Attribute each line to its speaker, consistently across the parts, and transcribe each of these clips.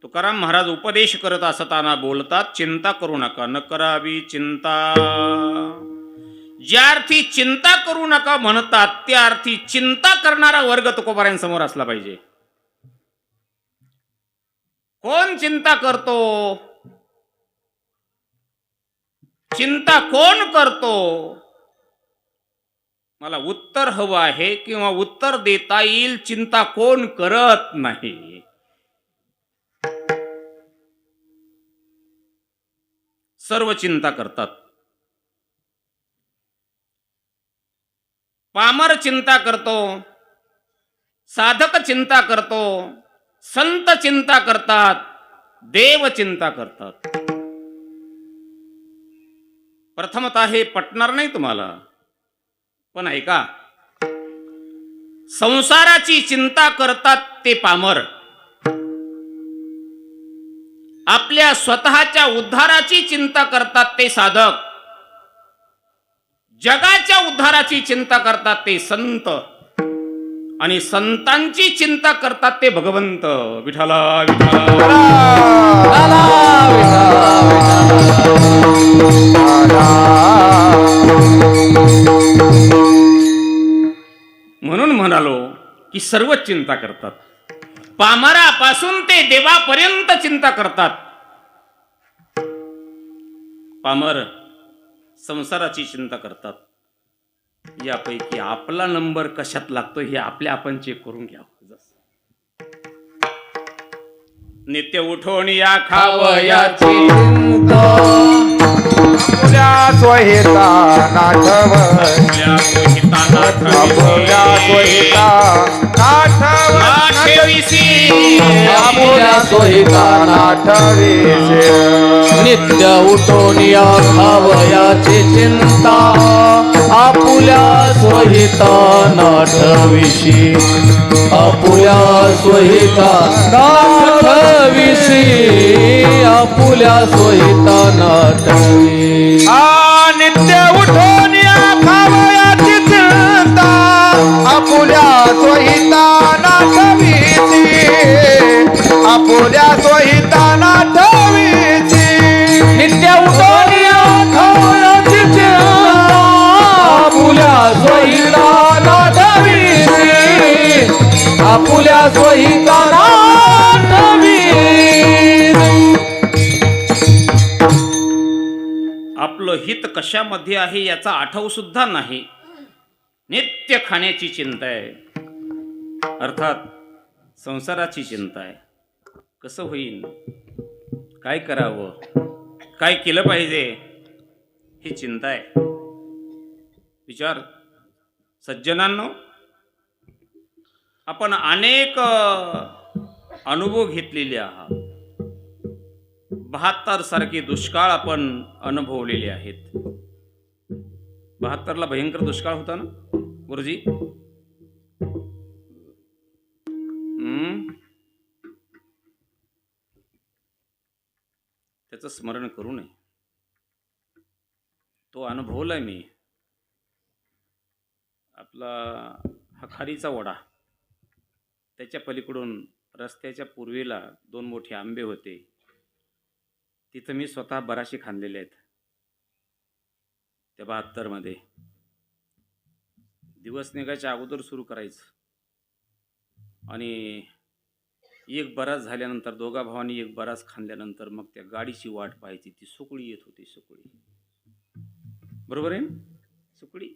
Speaker 1: तुकाराम महाराज उपदेश करत असताना बोलतात, चिंता करू नका, न करावी चिंता. ज्या अर्थी चिंता करू नका म्हणतात त्या अर्थी चिंता करणारा वर्ग तुकोबारायांसमोर असला पाहिजे. कोण चिंता करतो, चिंता कोण करतो, मला उत्तर हवं आहे किंवा उत्तर देता येईल. चिंता कोण करत नाही. सर्व चिंता करतात. पामर चिंता करतो, साधक चिंता करतो, संत चिंता करतात, देव चिंता करतात. प्रथमतः हे पटणार नाही तुम्हाला, पण ऐका. संसाराची चिंता करतात ते पामर, आपल्या स्वतःच्या उद्धाराची चिंता करतात ते साधक, जगाच्या उद्धाराची चिंता करतात ते संत, आणि संतांची चिंता करतात ते भगवंत. विठ्ठला विठ्ठला. म्हणून म्हणालो की सर्व चिंता करतात. पामरापासून ते देवापर्यंत चिंता करतात. पामर संसाराची चिंता करतात. यापैकी आपला नंबर कशात लागतो हे आपल्या आपण चेक करून घ्यावं. नित्य उठून या खावयाची चिंता,
Speaker 2: आपल्या स्वहिता नाठव, आपल्या स्वहिता
Speaker 1: नाठविसी,
Speaker 3: आपल्या सोहिता नाठविसे. नित्य उठून या खावयाची चिंता, आपुल्या सोहिता नाठविशी, आपुल्या सोहिता नाठविशी, आपुल्या सोहिता नाठवी.
Speaker 2: नित्य उठून या खावयाची चिंता, आपुल्या स्वहिता नाठविसी, आपुल्या स्वहिता नाठविसी.
Speaker 3: नित्य उठून या खावयाची चिंता, आपुल्या सोहिता नाठविसी, आपुल्या सोहिता नाठविसी.
Speaker 1: आपलं हित कशामध्ये आहे याचा आठव सुद्धा नाही. नित्य खाण्याची चिंता आहे, अर्थात संसाराची चिंता आहे. कसं होईल, काय करावं, काय केलं पाहिजे, ही चिंता आहे. विचार सज्जनांनो, आपण अनेक अनुभव घेतलेले आहात. 72 सारखे दुष्काळ आपण अनुभवलेले आहेत. 72ला भयंकर दुष्काळ होता ना गुरुजी. त्याचं स्मरण करू नये. तो अनुभवलाय मी. आपला हा खारीचा वडा, त्याच्या पलीकडून रस्त्याच्या पूर्वेला 2 मोठे आंबे होते. तिथं मी स्वतः बराचसे खाल्लेले आहेत. त्या 72 मध्ये दिवस निघायच्या अगोदर सुरू करायचं, आणि एक बराच झाल्यानंतर, दोघा भावांनी एक बराच खाल्ल्यानंतर मग त्या गाडीची वाट पाहायची. ती सुकळी येत होती. सुकळी, बरोबर आहे ना, सुकळी.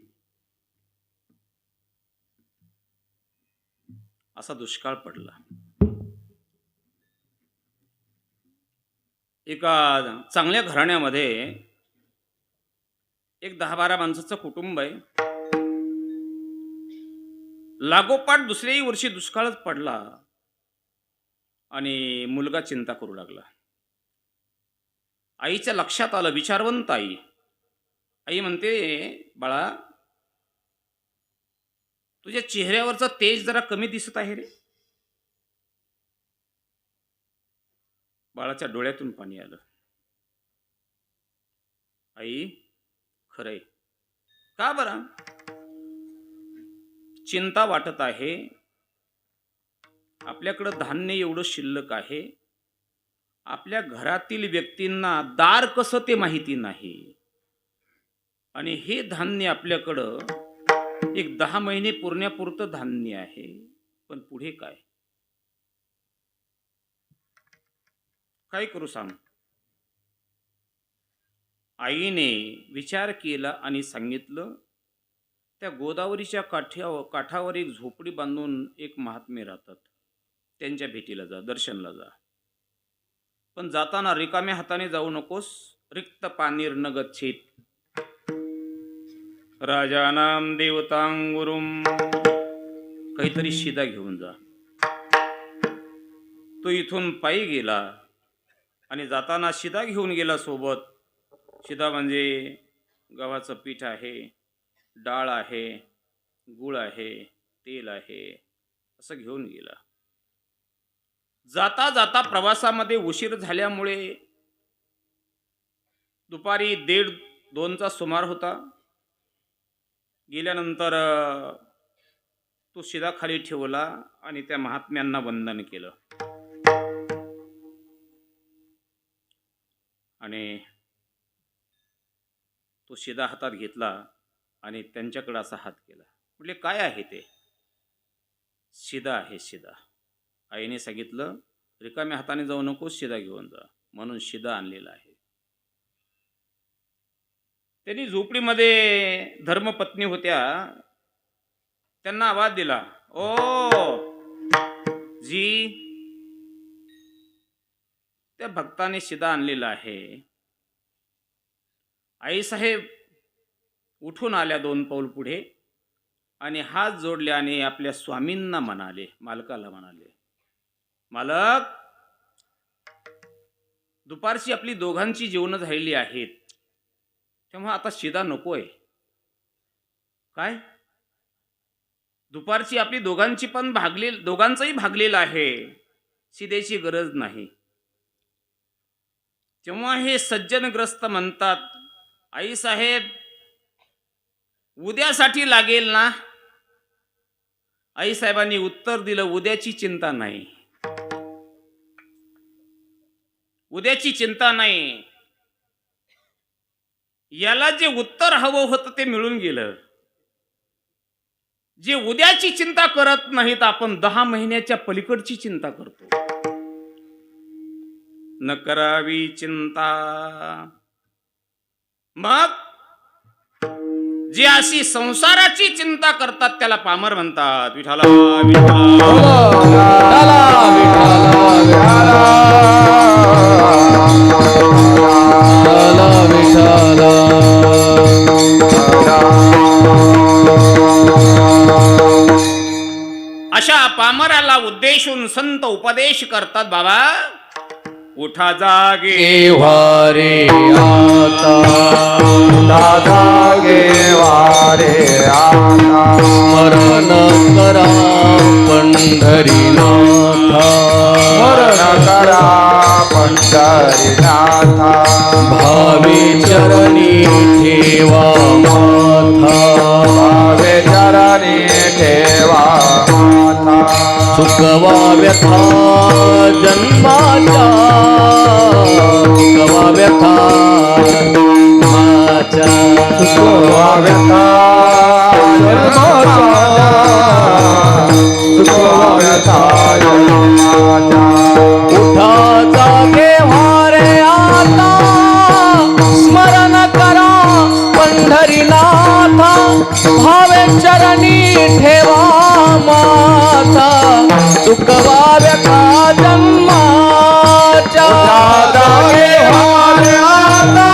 Speaker 1: असा दुष्काळ पडला. एका चांगल्या घराण्यामध्ये एक 10-12 माणसाचं कुटुंब आहे. लागोपाठ दुसऱ्याही वर्षी दुष्काळच पडला आणि मुलगा चिंता करू लागला. आईच्या लक्षात आलं, विचारवंत आई. आई म्हणते, बाळा, तुझ्या चेहऱ्यावरचा तेज जरा कमी दिसत आहे रे. बाळाच्या डोळ्यातून पाणी आलं. आई, खरंय का बरं? चिंता वाटत आहे. आपल्याकडं धान्य एवढं शिल्लक आहे, आपल्या घरातील व्यक्तींना दार कसं ते माहिती नाही. आणि हे धान्य आपल्याकडं एक 10 महिने पुरण्यापुरतं धान्य आहे. पण पुढे काय काय करू सांग. आईने विचार केला आणि सांगितलं, त्या गोदावरीच्या काठावर एक झोपडी बांधून एक महात्मे राहतात. त्यांच्या भेटीला जा, दर्शनला जा. पण जाताना रिकाम्या हाताने जाऊ नकोस. रिक्त पानीर न गच्छेत. राजानाम देवतां गुरुम. काहीतरी शिदा घेऊन जा. तो इथून पायी गेला आणि जाताना शिदा घेऊन गेला सोबत. शिदा म्हणजे गव्हाचं पीठ आहे, डाळ आहे, गूळ आहे, तेल आहे, असं घेऊन गेला. जाता जाता प्रवासामध्ये उशीर झाल्यामुळे दुपारी 1:30-2चा सुमार होता. गेल्यानंतर तो शिदा खाली ठेवला आणि त्या महात्म्यांना वंदन केलं. आणि तो शिदा हातात घेतला आणि त्यांच्याकडे असा हात केला. म्हटले, काय आहे ते? शिदा आहे, शिदा. आईने सांगितलं, रिकाम्या हाताने जाऊ नको, शिदा घेऊन जा. म्हणून शिदा आणलेला आहे. त्यांनी झोपडीमध्ये धर्मपत्नी होत्या, त्यांना आवाज दिला, ओ जी. त्या भक्ताने शिदा आणलेला आहे. आईसाहेब उठून आल्या 2 पाऊल पुढे आणि हात जोडले आणि आपल्या स्वामींना म्हणाले, मालकाला म्हणाले, मालक, दुपारची आपली दोघांची जेवणं झालेली आहेत, तेव्हा आता शिदा नकोय. काय? दुपारची आपली दोघांचंही भागलेलं आहे, शिद्याची गरज नाही. तेव्हा हे सज्जनग्रस्त म्हणतात, आईसाहेब, उद्यासाठी लागेल ना? आईसाहेबांनी उत्तर दिलं, उद्याची चिंता नाही, उद्याची चिंता नाही. याला जे उत्तर हवं होतं ते मिळून गेलं. जे उद्याची चिंता करत नाहीत, आपण 10 महिन्याच्या पलीकडची चिंता करतो. न करावी चिंता. मग जे अशी संसाराची चिंता करतात त्याला पामर म्हणतात. विठाला अशा पामराला उद्देशून संत उपदेश करतात, बाबा उठा जागे
Speaker 3: वारे आता,
Speaker 2: जागे वारे आता,
Speaker 3: स्मरण करा पंढरीनाथा,
Speaker 2: स्मरण करा पंढरीनाथा,
Speaker 3: भावे चरणी ठेवा माथा,
Speaker 2: भावे चरणी ठेवा माथा,
Speaker 3: सुखवा व्यथा जन्माच्या, सुखवा व्यथा जन्माच्या,
Speaker 2: सुखवा व्यथा जन्माच्या, सुखवा व्यथा जन्माच्या.
Speaker 3: उठा जागे वारे आता, स्मरण करा पंढरीनाथा, भावे चरणी ठेवा माथा, सुखवा व्यथा जन्माच्या.
Speaker 2: जागे वारे आता,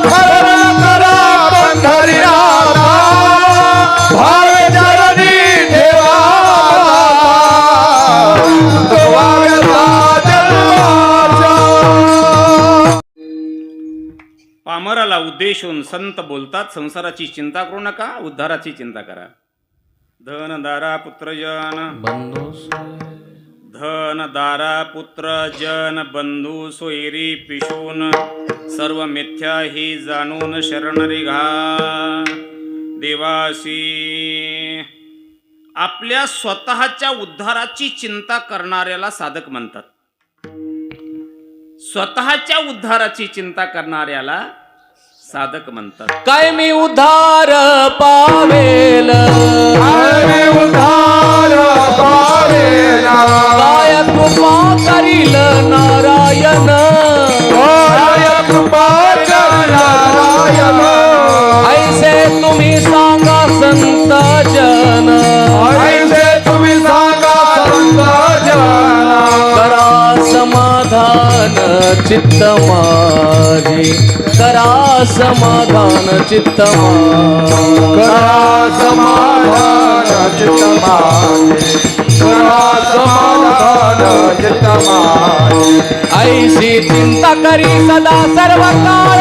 Speaker 2: स्मरण करा पंढरीनाथा, भावे चरणी ठेवा सुखवा व्यथा जन्माच्या.
Speaker 1: पामराला उद्देशून संत बोलतात, संसाराची चिंता करू नका, उद्धाराची चिंता करा. धन दारा पुत्र जन बंधू सोयरी पिशून, सर्व मिथ्या ही जाणून शरण रिघा देवासी. आपल्या स्वतःच्या उद्धाराची चिंता करणाऱ्याला साधक म्हणतात. स्वतःच्या उद्धाराची चिंता करणाऱ्याला साधक म्हणतात.
Speaker 3: काय मी उद्धार पावेल,
Speaker 2: अरे उद्धार पावेला,
Speaker 3: काय कृपा करील नारायण,
Speaker 2: काय कृपा नारायण.
Speaker 3: ऐसे तुम्ही सांगा संत जन,
Speaker 2: ऐसे तुम्ही सांगा संत जना.
Speaker 3: करा समाधान चित्त माझे, करा समाधान चित्त माझे.
Speaker 2: करा समाधान चित्त माझे, करा समाधान चित्त माझे.
Speaker 3: ऐशी चिंता करी सदा सर्व काळ,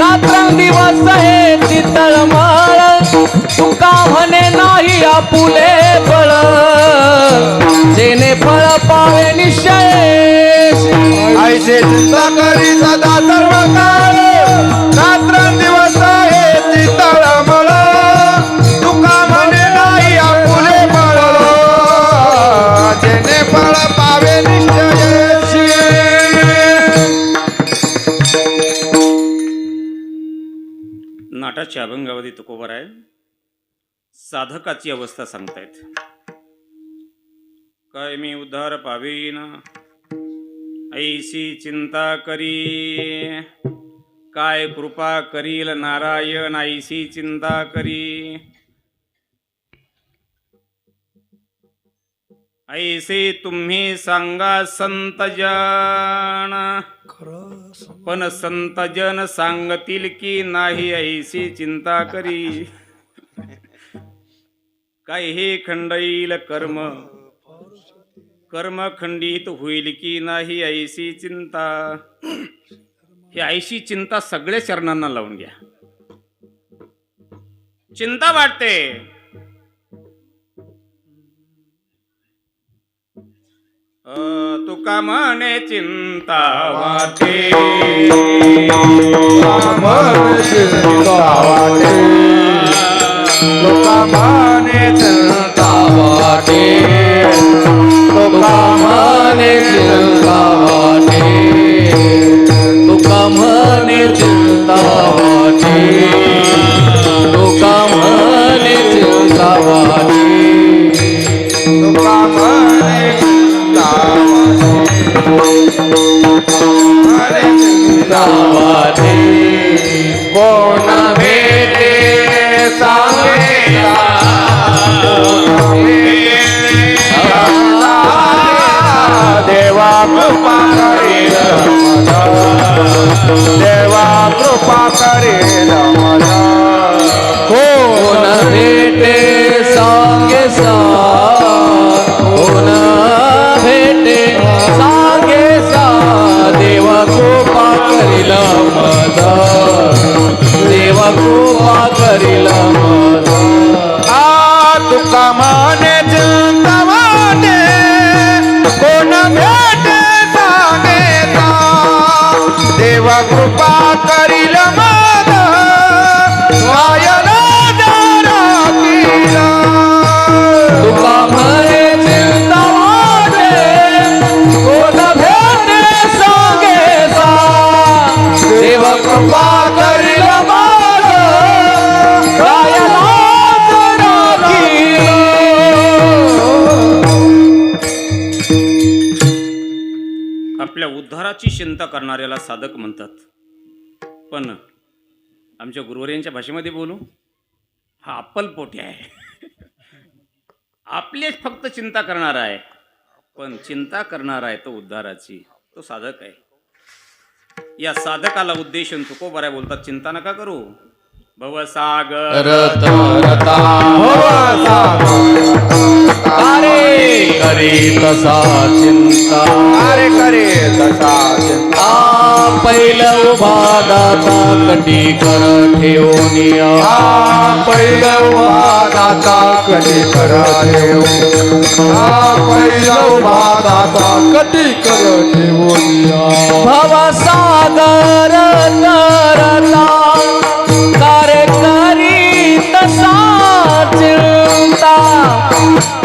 Speaker 3: रात्रंदिवस हे चितळमाळ. तुका म्हणे नाही आपुले बळ, जेने फळ पावे निश्चय.
Speaker 2: ऐसे चिंता करी सदा सर्व काळ, रात्रंदिवस हे चितळमळ. तुका म्हणे नाही आपुले बळ, जेणे फळ पावे निश्चयेशी.
Speaker 1: नाटाच्या अभंगावधी तुकोबराय साधकाची अवस्था सांगतायत. काय मी उद्धार पावीन, ऐशी चिंता करी, काय कृपा करील नारायण, ऐशी चिंता करी. ऐसे तुम्ही सांगा संत जन, पण संत जन सांगतील की नाही ऐशी चिंता करी. काय हे खंडईल कर्म, कर्म खंडित होईल की नाही ऐशी चिंता. ही ऐशी चिंता सगळ्या चरणांना लावून घ्या. चिंता वाटते, तुका म्हणे चिंता वाटे,
Speaker 2: मन चिंता वाटे, तुका म्हणे चिंता वाटे.
Speaker 3: तुका म्हणे चिंता वाटे, तुका म्हणे चिंता वाटे, तुका म्हणे चिंता वाटे.
Speaker 2: तुका म्हणे चिंता वाटे, चिंता
Speaker 3: वाटे.
Speaker 2: कोण भेटे सांगेला, देवा कृपा करेल मला, देवा कृपा करेल मला.
Speaker 3: कोण भेटे सांगे सा, कोण भेटे सांगे सा, देवा कृपा करील माझा, देवा कृपा करील माझा.
Speaker 2: आ तुका म्हणे चिंता वाटे, कोण भेटे सांगेता, देवा कृपा करील माझा, वायला दारा केला.
Speaker 3: तुका म्हणे चिंता वाटे, कोण भेटे सांगे सा, देवा कृपा करील माझा, रायाला जरा केला.
Speaker 1: आपल्या उद्धाराची चिंता करणाऱ्याला साधक म्हणतात. पण आमच्या गुरुवर्यांच्या भाषेमध्ये बोलू, हा अप्पलपोटी आहे. आपलेच फक्त चिंता करणारा आहे, पण चिंता करणारा आहे तो उद्धाराची, तो साधक आहे. या साधकाला उद्देशून तुकोबराय बोलतात, चिंता नका करू, भवसागर
Speaker 3: रता अरे करी तसा चिंता,
Speaker 2: अरे करे तसा चिंता.
Speaker 3: पहिलं उभा दाता कटी कर ठेवूनिया,
Speaker 2: पहिलं उभा दाता कधी करा ठेवू, पहिलं उभा दाता कधी कर ठेवूया.
Speaker 3: भवसागर तरता कार्य करी तसा चिंता,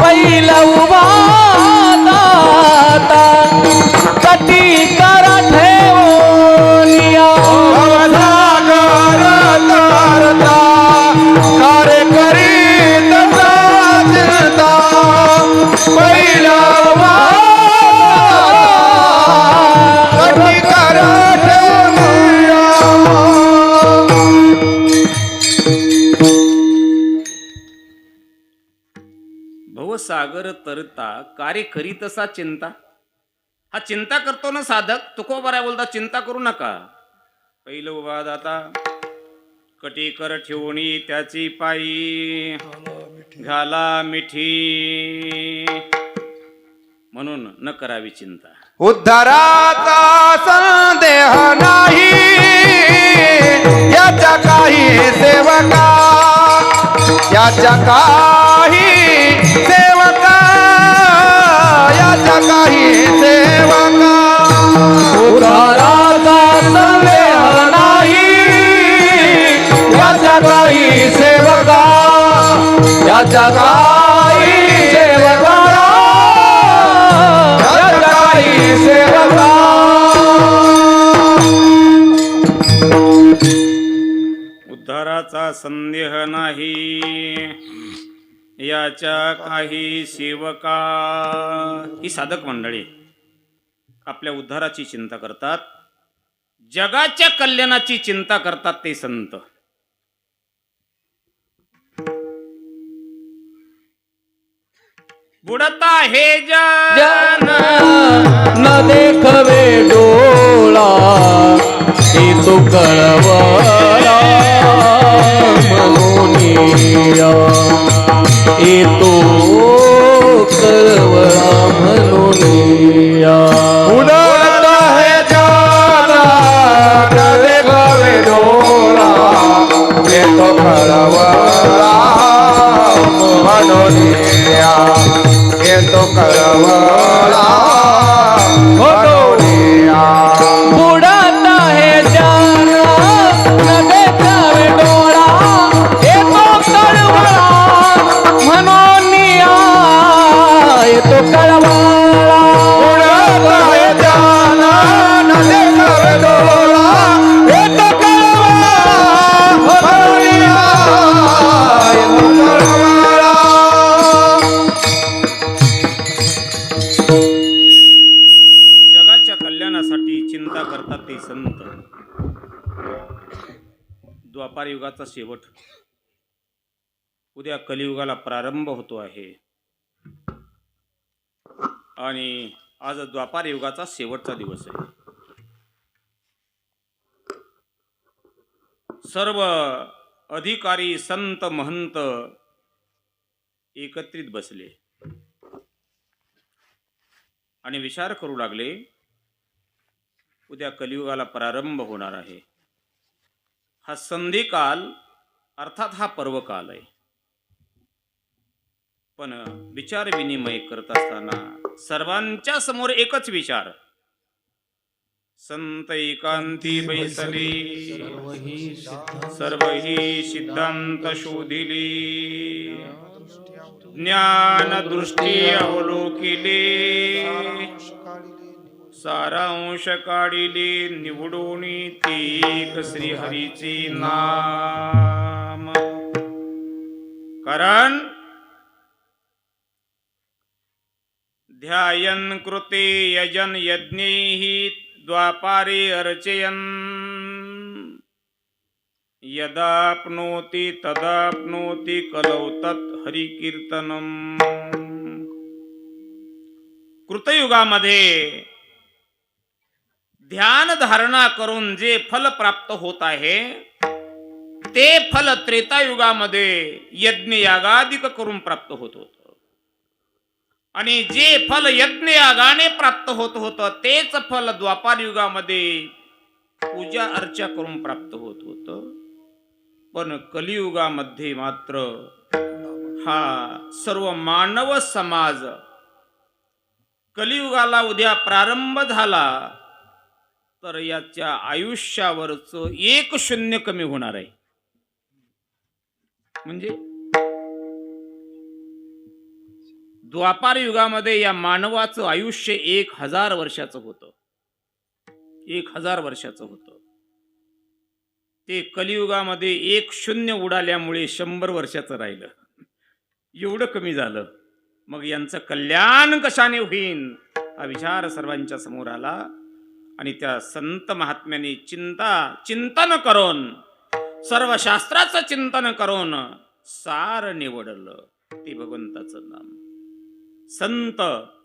Speaker 3: पहिलं उभा दाता कटी कर
Speaker 1: करता कार्य करी तसा चिंता. हा चिंता करतो ना साधक, तुकोबाराय बोलता चिंता करू नका. पहिलं उभा दाता कटी कर ठेवणी त्याची पायी घाला मिठी, म्हणून न करावी चिंता.
Speaker 2: उद्धाराचा संदेह नाही याच्या काही सेवका, याच्या काही सेवका, याच्या काही सेवका.
Speaker 3: उद्धाराचा संदेह नाही याच्या काही सेवका, याच्या काही सेवका, याच्या काही सेवका.
Speaker 1: उद्धाराचा संदेह नाही याच्या काही सेवका. ही साधक मंडळी आपल्या उद्धाराची चिंता करतात, जगाच्या कल्याणाची चिंता करतात ते संत. बुडता हे जन
Speaker 3: न देखवे डोळा, हे तो कळवळा म्हणूनिया, हे तो कळवळा म्हणूनिया.
Speaker 2: उडत हे जन न देखवे डोळा, हे तो कळवळा म्हणूनिया, हे तो कळवळा म्हणूनिया.
Speaker 3: बुडत हे जन न देखवे डोळा, हे तो कळवळा म्हणूनिया, हे तो कळवळा.
Speaker 2: उडत हे जन न देखवे डोळा, हे तो कळवळा म्हणूनिया, हे तो कळवळा.
Speaker 1: जगाच्या कल्याणासाठी चिंता करतात ते संत. द्वापार युगाचा शेवट, उद्या कलियुगाला प्रारंभ होतो आहे आणि आज द्वापार युगाचा शेवटचा दिवस आहे. सर्व अधिकारी संत महंत एकत्रित बसले आणि विचार करू लागले, उद्या कलियुगाला प्रारंभ होणार आहे. हा संधिकाल अर्थात हा पर्वकाल आहे. पण विचार विनिमय करत असताना सर्वांच्या समोर एकच विचार, संत एकांती बैसली सर्वही सिद्धांत शोधिली, ज्ञान दृष्टी अवलोकिले, सारांश काढिले निवडून तीक श्रीहरीचे नाम. कारण ध्यायन कृते यजन यज्ञैहि द्वापारे अर्चयन, यदाप्नोति तदाप्नोति कलौ तत् हरिकीर्तनम. कृतयुगामध्ये ध्यान धारणा करून जे फल प्राप्त होत आहे ते फल त्रेतायुगामध्ये यज्ञ यागादिक करून प्राप्त होत होतं. आणि जे फल यज्ञ यागाने प्राप्त होत होतं तेच फल द्वापार युगामध्ये पूजा अर्चा करून प्राप्त होत होतं. पण कलियुगामध्ये मात्र हा सर्व मानव समाज, कलियुगाला उद्या प्रारंभ झाला तर याच्या आयुष्यावरच 1-0 कमी होणार आहे. म्हणजे द्वापार युगामध्ये या मानवाचं आयुष्य 1000 वर्षाचं होतं. 1000 वर्षाचं होतं. ते कलियुगामध्ये 1-0 उडाल्यामुळे 100 वर्षाचं राहिलं. एवढं कमी झालं. मग यांचं कल्याण कशाने होईल हा विचार सर्वांच्या समोर आला. आणि त्या संत महात्म्याने चिंतन करून, सर्व शास्त्राचं चिंतन करून सार निवडलं ते भगवंताचं नाम. संत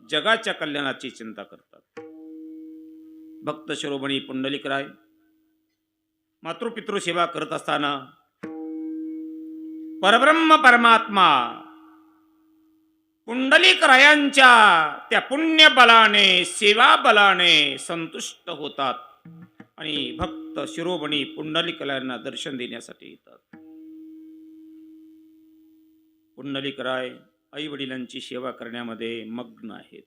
Speaker 1: जगाच्या कल्याणाची चिंता करतात. भक्त शिरोमणी पुंडलिकराय मातृपितृ सेवा करत असताना परब्रह्म परमात्मा पुंडलिकरायांच्या त्या पुण्य बलाने सेवा बलाने संतुष्ट होतात आणि भक्त शिरोमणी पुंडलिकरायांना दर्शन देण्यासाठी येतात. पुंडलिकराय आई वडिलांची सेवा करण्यामध्ये मग्न आहेत.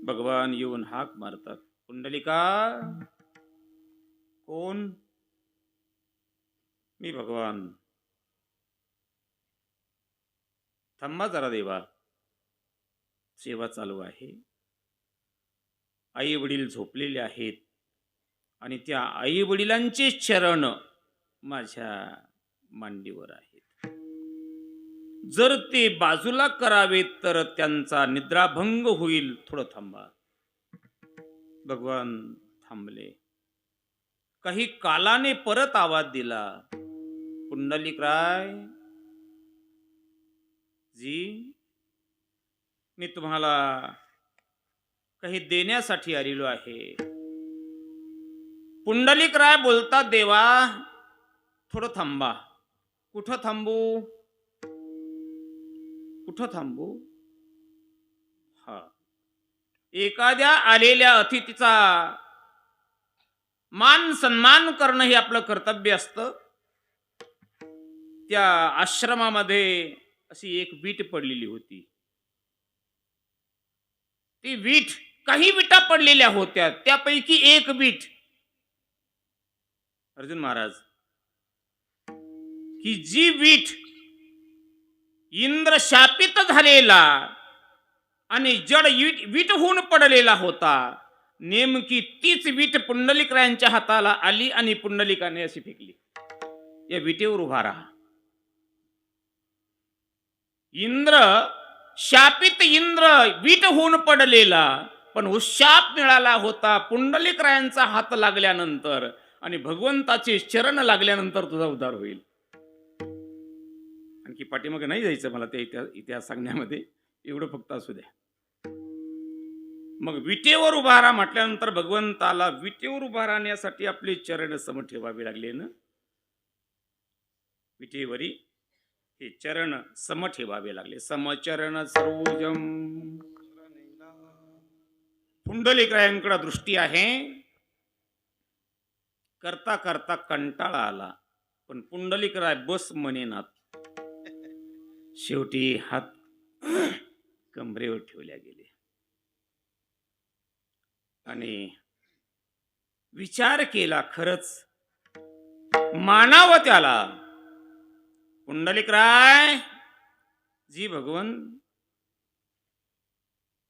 Speaker 1: भगवान येऊन हाक मारतात, पुंडलिका. कोण? मी भगवान. थांबा जरा देवा, सेवा चालू आहे. आई वडील झोपलेले आहेत आणि त्या आई वडिलांचे चरण माझ्या मांडीवर आहेत. जर ते बाजूला करावेत तर त्यांचा निद्राभंग होईल. थोडं थांबा. भगवान थांबले. काही कालाने परत आवाज दिला, पुंडलिकराय जी, मी तुम्हाला काही देण्यासाठी आलेलो आहे. पुंडलिकराय बोलतात, देवा थोडं थांबा. कुठं थांबू? कुठं थांबू? हा, एखाद्या आलेल्या अतिथीचा मान सन्मान करणं हे आपलं कर्तव्य असतं. त्या आश्रमामध्ये अशी एक वीट पडलेली होती. ती वीट, काही विटा पडलेल्या होत्या, त्यापैकी एक वीट अर्जुन महाराज, की जी वीट इंद्र शापित झालेला आणि जड वीट होऊन पडलेला होता, नेमकी तीच वीट पुंडलिकरायांच्या हाताला आली आणि पुंडलिकाने अशी फेकली, या विटेवर उभा राहा. इंद्र शापित, इंद्र वीट होऊन पडलेला, पण शाप मिळाला होता पुंडलिकरायांचा हात लागल्यानंतर आणि भगवंताचे चरण लागल्यानंतर तुझा उद्धार होईल. आणखी पाठीमागे नाही जायचं मला त्या इतिहास सांगण्यामध्ये, एवढं फक्त असू द्या. मग विटेवर उभा राहा म्हटल्यानंतर भगवंताला विटेवर उभा राहण्यासाठी आपले चरण सम ठेवावे लागले ना. विटेवरी हे चरण सम ठेवावे लागले. समचरण सरोजम. पुंडलिकरायांकडे दृष्टी आहे. करता करता कंटाळा आला, पण पुंडलिकराय बस म्हणेनात. शेवटी हात कमरेवर ठेवल्या गेले आणि विचार केला, खरंच मानावं त्याला. पुंडलिकराय जी, भगवन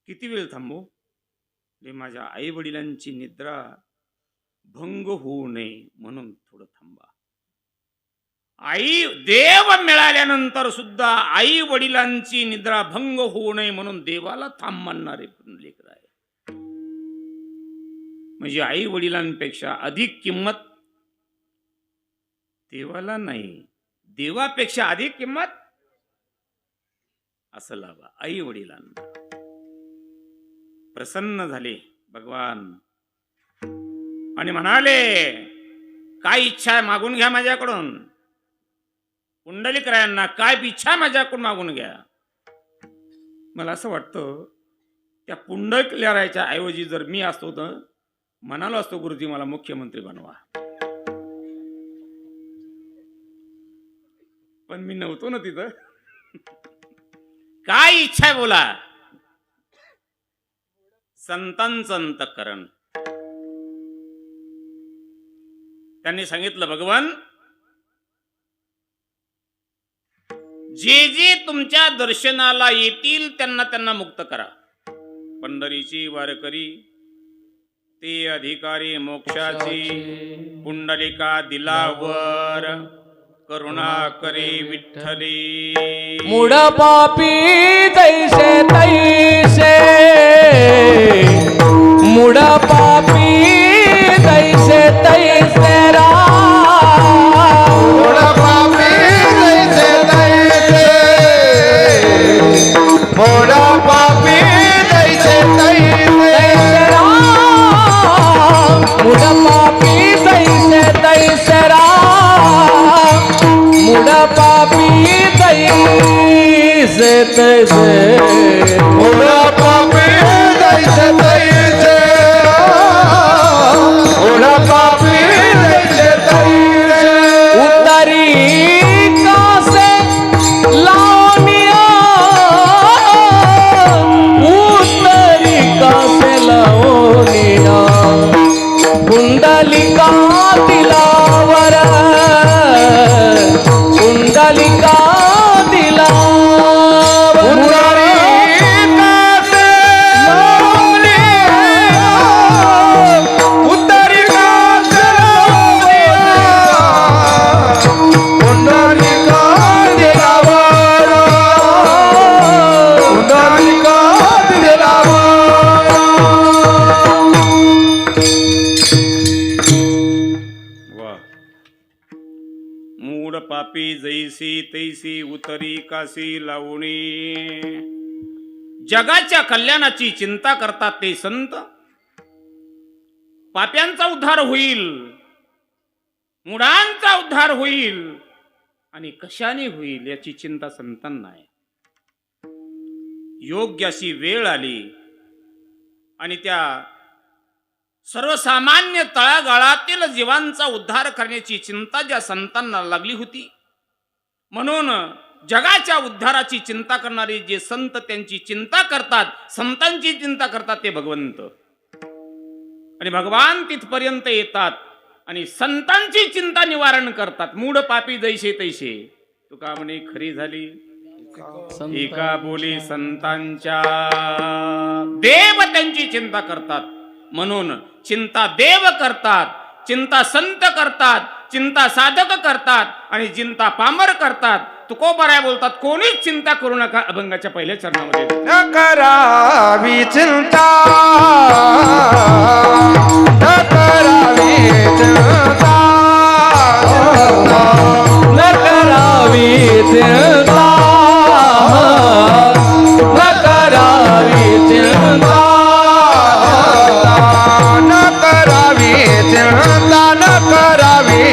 Speaker 1: किती वेळ थांबू? माझ्या आई वडिलांची निद्रा भंग होऊ नये म्हणून थोडं थांबा. आई देव मिळाल्यानंतर सुद्धा आई वडिलांची निद्रा भंग होऊ नये म्हणून देवाला थांब म्हणणारे पुंडलिकराय. म्हणजे आई वडिलांपेक्षा अधिक किंमत देवाला नाही, देवापेक्षा अधिक किंमत असं लावा आई वडिलांना. प्रसन्न झाले भगवान आणि म्हणाले, काय इच्छा आहे मागून घ्या माझ्याकडून. पुंडलिकरायांना काय इच्छा माझ्याकडून मागून घ्या. मला असं वाटतं त्या पुंडलिकरायाच्या ऐवजी जर मी असतो तर म्हणालो असतो, गुरुजी मला मुख्यमंत्री बनवा. पण मी नव्हतो ना तिथं. काय इच्छा आहे बोला. संतांचं अंतःकरण. त्यांनी सांगितलं, भगवान जे जे तुमच्या दर्शनाला येतील त्यांना त्यांना मुक्त करा. पंढरीची वारकरी ते अधिकारी मोक्षाची. पुंडलिका दिलावर करुणा करे विठ्ठली.
Speaker 3: मूढ पापी जैसे तैसे, मूढ पापी जैसे तैसे
Speaker 2: मूढ पापी जैसे तैसे, मूढ पापी
Speaker 3: तैसे
Speaker 2: मूड पापी जैसे तैसे मूड पापी जैसे तैसे
Speaker 3: उतरी कासे लावनिया उतरी कासे लावनिया कुंडलिका दिलावर कुंडलिका दिलावर
Speaker 2: उतरी कासे पुंडलिका दिलावर पुंडलिका दिलावर
Speaker 1: वा मूड पापी जैसी तैसी उतरी कासी लावणी. जगाच्या कल्याणाची चिंता करतात ते संत. पाप्यांचा उद्धार होईल, मुडांचा उद्धार होईल, आणि कशाने होईल याची चिंता संतांना आहे. योग्य अशी वेळ आली आणि त्या सर्वसामान्य तळागाळातील जीवांचा उद्धार करण्याची चिंता ज्या संतांना लागली होती, म्हणून जगाच्या उद्धाराची चिंता करणारे जे संत त्यांची चिंता करतात, संतांची चिंता करतात ते भगवंत. आणि भगवान तिथपर्यंत येतात आणि संतांची चिंता निवारण करतात. मूढ पापी जैसे तैसे तुका म्हणे खरी झाली एका बोली संतांच्या. देव त्यांची चिंता करतात, म्हणून चिंता देव करतात, चिंता संत करतात, चिंता साधक करतात आणि चिंता पामर करतात. तुकोबाराय बोलतात कोणीच चिंता करू नका अभंगाच्या पहिल्या चरणामध्ये.
Speaker 2: न करावी चिंता न करावी चिंता
Speaker 3: न करावी चिंता न करावी चिंता
Speaker 2: न करावी चिंता न करावी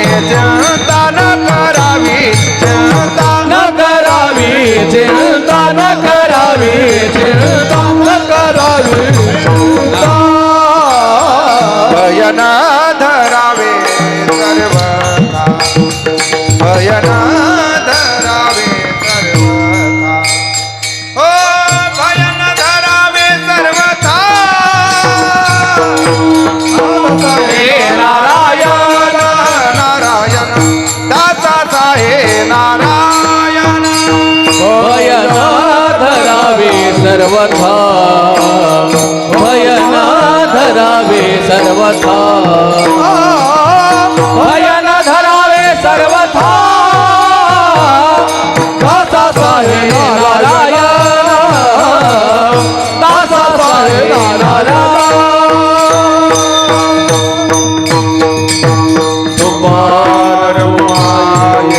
Speaker 2: चिंता न करावी चिंता
Speaker 3: न करावी चिंता न करावी चिंता न करावी चिंता
Speaker 2: भयन धरावे सर्वथा भयन धरावे सर्वथा हो भयन धरावे सर्वथा हे नारायण नारायण दासा हे नारायण
Speaker 3: भयन धरावे सर्वथा भयन धरावे सर्वथा भयन धरावे सर्वथा दासा साहे नारायण दासा साहे नारायण
Speaker 2: कुमार उमाय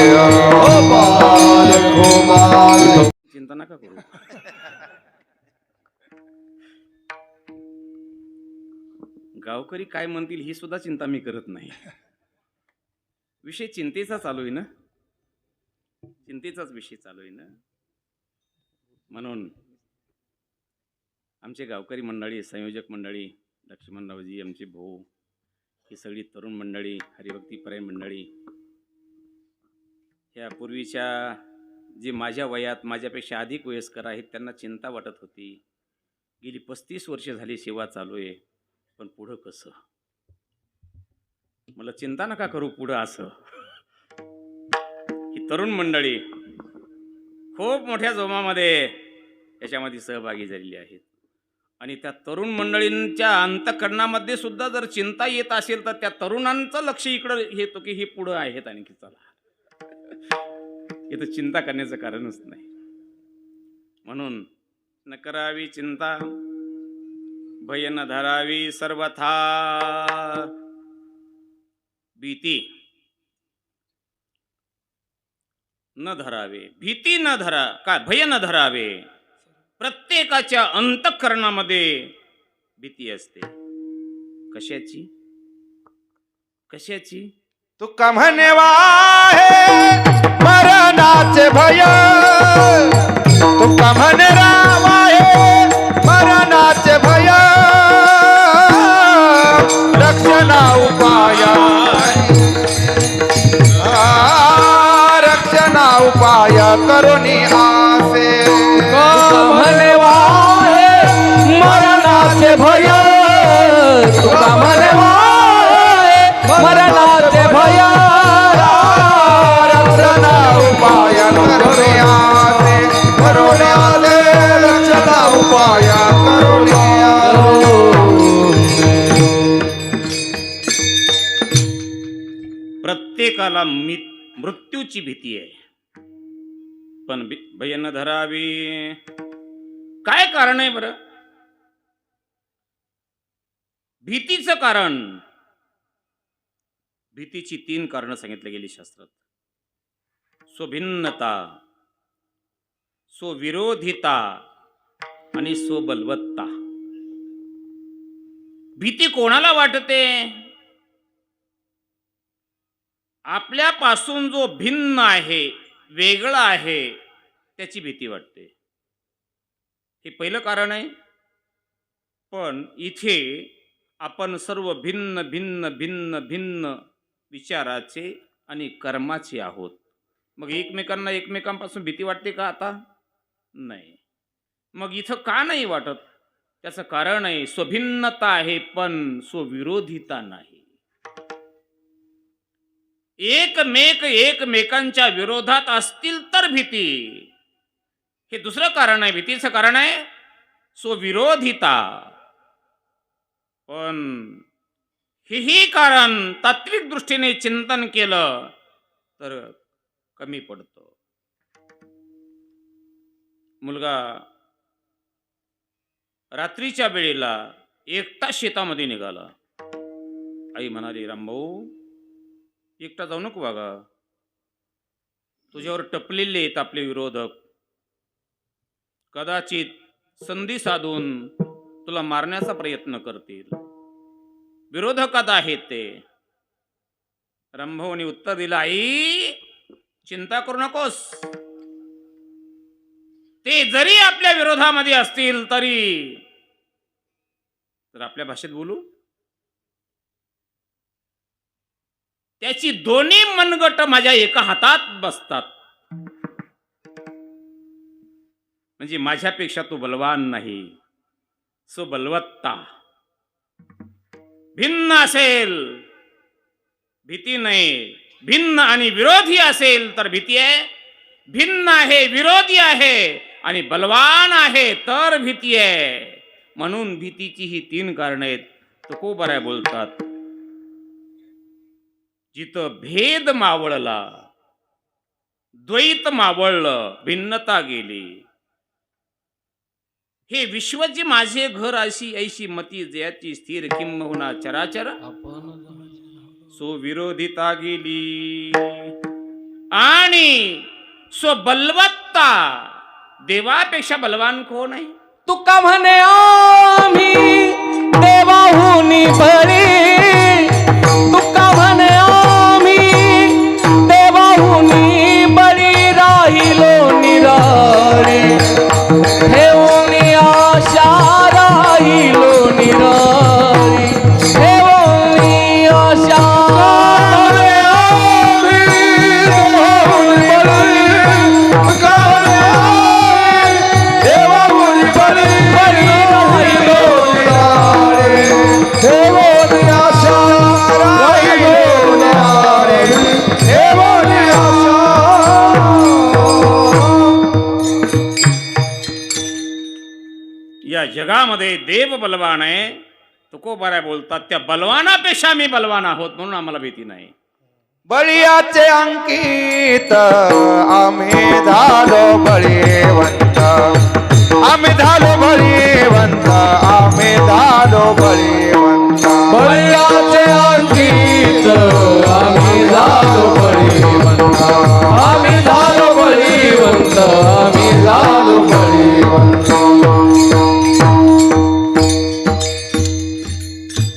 Speaker 2: गोपाल कुमार
Speaker 1: चिंता नका करू. गावकरी काय म्हणतील ही सुद्धा चिंता मी करत नाही. विषय चिंतेचा चालू आहे ना, चिंतेचाच विषय चालू आहे ना. म्हणून आमचे गावकरी मंडळी, संयोजक मंडळी, लक्ष्मणरावजी, आमचे भाऊ, ही सगळी तरुण मंडळी, हरिभक्तीपरायण मंडळी, ह्या पूर्वीच्या जे माझ्या वयात माझ्यापेक्षा अधिक वयस्कर आहेत त्यांना चिंता वाटत होती. गेली 35 वर्ष झाली सेवा चालू आहे, पण पुढं कसं. मला चिंता नका करू पुढं असं. ही तरुण मंडळी खूप मोठ्या जोमामध्ये याच्यामध्ये सहभागी झालेली आहेत. आणि त्या तरुण मंडळींच्या अंतःकरणामध्ये सुद्धा जर चिंता येत असेल तर त्या तरुणांचं लक्ष इकडं येतो की हे पुढं आहेत आणखी चला. इथं चिंता करण्याचं कारणच नाही. म्हणून न करावी चिंता भय न धरावी सर्वथा. भीती न धरावे, भीती न धरा काय भय न धरावे. प्रत्येकाच्या अंतःकरणामध्ये भीती असते. कशाची कशाची.
Speaker 2: तुका म्हणे वाहे मरणाचे भय तुका म्हणे रावाये मरणाचे भय रक्षणा उपाय रक्षणा उपाय करुणी आसे
Speaker 3: म्हणे वाहे मरणाचे भय तुका म्हणे वाहे मरणाचे भय
Speaker 2: रक्षणा उपाय करुणी आसे करुणी आले रक्षणा उपाय करुणी
Speaker 1: प्रत्येकाला मृत्यूची भीती आहे, पण भय न धरावी. काय कारण आहे बरं भीतीचं कारण? भीतीची 3 कारणं सांगितली गेली शास्त्रात. स्वभिन्नता, स्वविरोधिता आणि स्वबलवत्ता. भीती कोणाला वाटते? आपल्यापासून जो भिन्न आहे, वेगळा आहे, त्याची भीती वाटते. हे पहिलं कारण आहे. पण इथे आपण सर्व भिन्न भिन्न भिन्न भिन्न विचाराचे आणि कर्माचे आहोत. मग एकमेकांपासून भीती वाटते का आता? नाही. मग इथं का नाही वाटत? त्याचं कारण आहे स्वभिन्नता आहे, पण स्वविरोधिता नाही. एकमेकांच्या विरोधात असतील तर भीती. हे दुसरं कारण आहे. भीतीचं कारण आहे स्वविरोधिता. पण हेही कारण तात्विक दृष्टीने चिंतन केलं तर कमी पडतं. मुलगा रात्रीच्या वेळेला एकटा शेतामध्ये निघाला. आई म्हणाली, रामभाऊ एकटा जाऊ नको बागा, तुझ्यावर टपलेले आहेत आपले विरोधक, कदाचित संधी साधून तुला मारण्याचा प्रयत्न करतील, विरोधकात आहेत ते. रंभवनी उत्तर दिलं, आई चिंता करू नकोस, ते जरी आपल्या विरोधामध्ये असतील तरी. तर आपल्या भाषेत बोलू, त्याची दोन्ही मनगट माझ्या एका हातात बसतात. म्हणजे माझ्यापेक्षा तो बलवान नाही. स्वबलवत्ता. भिन्न असेल भीती नाही, भिन्न आणि विरोधी असेल तर भीती आहे. भिन्न आहे, विरोधी आहे आणि बलवान आहे तर भीती आहे. म्हणून भीतीची ही 3 कारणं आहेत. तुकोबाराय बोलतात, जिथं भेद मावळला, द्वैत मावळलं, भिन्नता गेली. हे विश्वचे माझे घर अशी ऐशी मती जयाची स्थिर किंबहुना चराचर. स्वविरोधिता गेली आणि स्वबलवत्ता. देवापेक्षा बलवान कोण आहे?
Speaker 3: तुका म्हणे आम्ही देवाहुनी बळी. तुका म्हणे आम्ही देवाहुनी बळी राहिलो निराळी. ठेवून आशा राहिलो निराळी. ठेवून आशा
Speaker 1: या जगामध्ये देव बलवान आहे. तुकोबाराय बोलतात, त्या बलवानापेक्षा मी बलवान आहोत, म्हणून आम्हाला भीती नाही.
Speaker 2: बळीयाचे अंकित आम्ही झालो बळीवंत. आम्ही झालो बळीवंत. आम्ही झालो बळीवंत.
Speaker 3: बळीयाचे अंकित आम्ही झालो बळीवंत. आम्ही झालो बळीवंत. आम्ही झालो बळीवंत.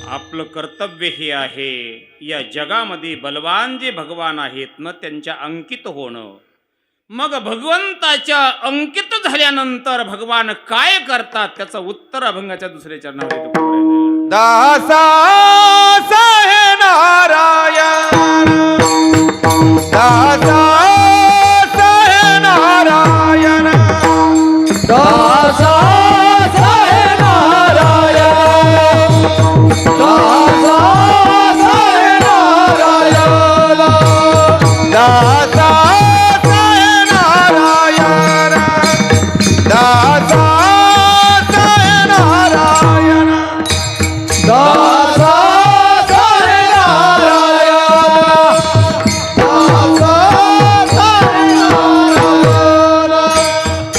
Speaker 1: आपलं कर्तव्य हे आहे, या जगामध्ये बलवान जे भगवान आहेत ना, त्यांच्या अंकित होणं. मग भगवंताच्या अंकित झाल्यानंतर भगवान काय करतात त्याचं उत्तर अभंगाच्या दुसऱ्या चरणावर येतं.
Speaker 2: दासा साहे नारायण दासा साहे नारायण
Speaker 3: दासा साहे नारायण दासा साहे नारायण
Speaker 2: दासा साहे नारायण दासा साहे नारायण
Speaker 3: दासा साहे नारायण दासा साहे नारायण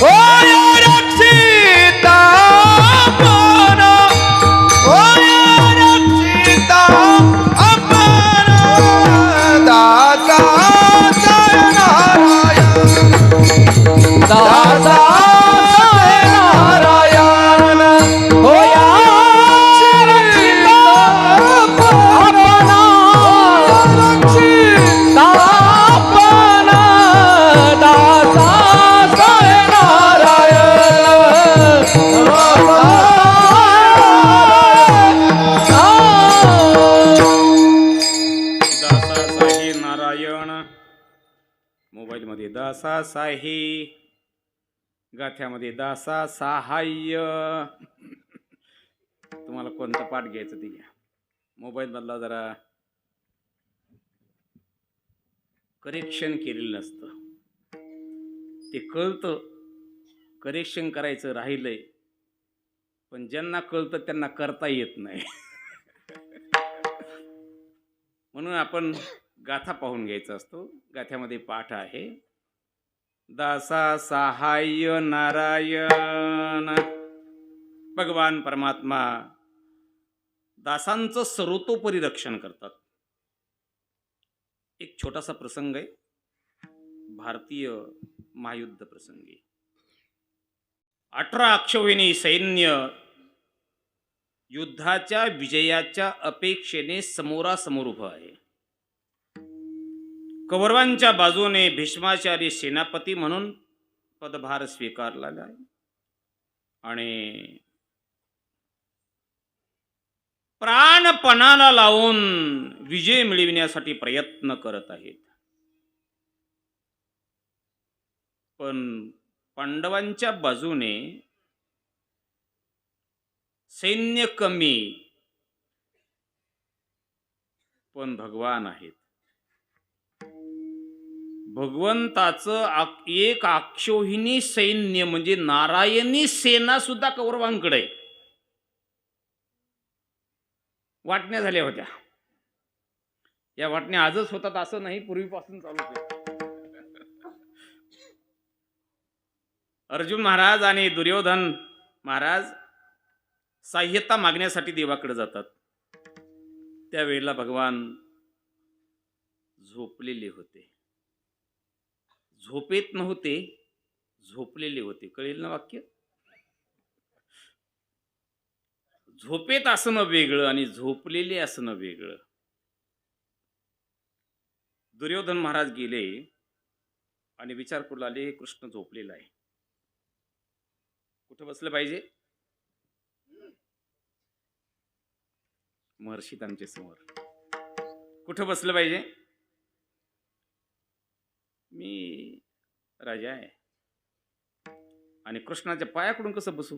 Speaker 2: ओय रक्षिता आपण ओय रक्षिता आपण दासा साहे नारायण
Speaker 3: दासा साहे नारायण होया रक्षिता आपणा रक्षिता आपणा दासा साहे
Speaker 1: दासा साही नारायण. मोबाईलमध्ये दासा साही, गाथ्यामध्ये दासा सहाय्य. तुम्हाला कोणतं पाठ घ्यायचं ते घ्या. मोबाईल मधला जरा करेक्शन केलेलं नसतं, ते कळतं करेक्शन करायचं राहिलंय, पण ज्यांना कळतं त्यांना करता येत नाही. म्हणून आपण गाथा पाहून घ्यायचा असतो. गाथ्यामध्ये पाठ आहे दासा सहाय्य नारायण. भगवान परमात्मा दासांचं सर्वतोपरी रक्षण करतात. एक छोटासा प्रसंग आहे, भारतीय महायुद्ध प्रसंगी. 18 अक्षौहिणी सैन्य युद्धाच्या विजयाच्या अपेक्षेने समोरासमोर उभं आहे. कौरवांच्या बाजूने भीष्माचार्य सेनापती म्हणून पदभार स्वीकारलेला आहे आणि प्राणपणाला लावून विजय मिळविण्यासाठी प्रयत्न करत आहेत. पण पांडवांच्या बाजूने सैन्य कमी, पण भगवान आहेत. भगवंताचं एक अक्षौहिणी सैन्य म्हणजे नारायणी सेना सुद्धा कौरवांकडे आहे. वाटण्या झाल्या होत्या, या वाटण्या आजच होतात असं नाही, पूर्वीपासून चालू आहे. अर्जुन महाराज आणि दुर्योधन महाराज सहाय्यता मागण्यासाठी देवाकडे जातात. त्यावेळेला भगवान झोपलेले होते. झोपेत नव्हते, झोपलेले होते. कळेल ना वाक्य? झोपेत असणं वेगळं आणि झोपलेले असणं वेगळं. दुर्योधन महाराज गेले आणि विचार करू लागले, कृष्ण झोपलेला आहे, कुठं बसलं पाहिजे? महर्षीत आमच्या समोर. कुठं बसलं पाहिजे? मी राजा आहे आणि कृष्णाच्या पायाकडून कसं बसू?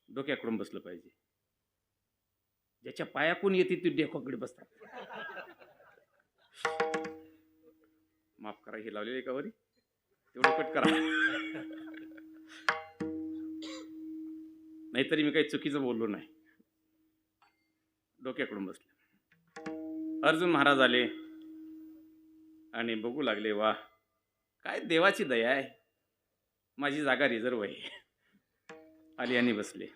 Speaker 1: डोक्याकडून बसलं पाहिजे. ज्याच्या पायाकडून येते ते डोक्याकडे बसतात. माफ करा, हे लावलेलं आहे का वरी? तेवढं कट करा, नाहीतरी मी काही चुकीचं बोललो नाही. डोक्याकडून बसले. अर्जुन महाराज आले आणि बघू लागले, वा काय देवाची दया आहे, माझी जागा रिझर्व आहे. आली आणि बसले.